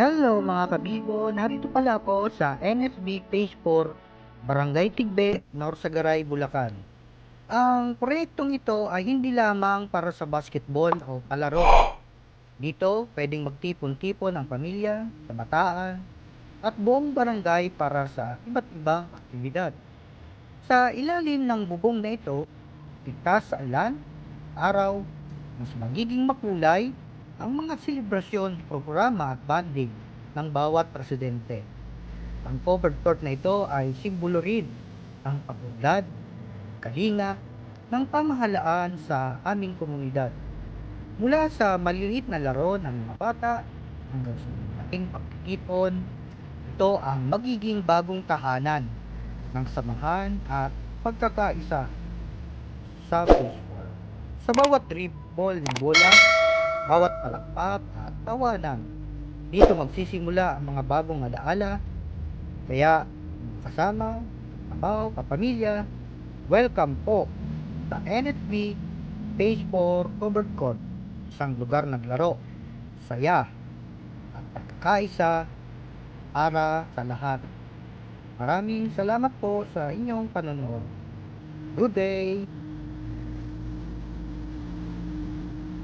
Hello mga kabigo, narito pala ako sa NFB Phase 4, Barangay Tigbe, Norsagaray, Bulacan. Ang proyektong ito ay hindi lamang para sa basketball o palaro. Dito, pwedeng magtipon-tipon ang pamilya, kabataan, at buong barangay para sa iba't ibang aktibidad. Sa ilalim ng bubong na ito, ligtas sa ulan, araw, mas magiging makulay ang mga selebrasyon, programa at banding ng bawat presidente. Ang covered court na ito ay simbolo rin ng pag-unlad, kalinga ng pamahalaan sa aming komunidad. Mula sa maliliit na laro ng mga bata hanggang sa malaking pagtitipon, ito ang magiging bagong tahanan ng samahan at pagkakaisa sa baseball. Sa bawat dribble ng bola, bawat palakpak at tawanan, dito magsisimula ang mga bagong alaala. Kaya kasama, kabaw, kapamilya, welcome po sa NFB Phase 4 Covered Court, isang lugar ng laro, saya at pagkakaisa para sa lahat. Maraming salamat po sa inyong panonood. Good day!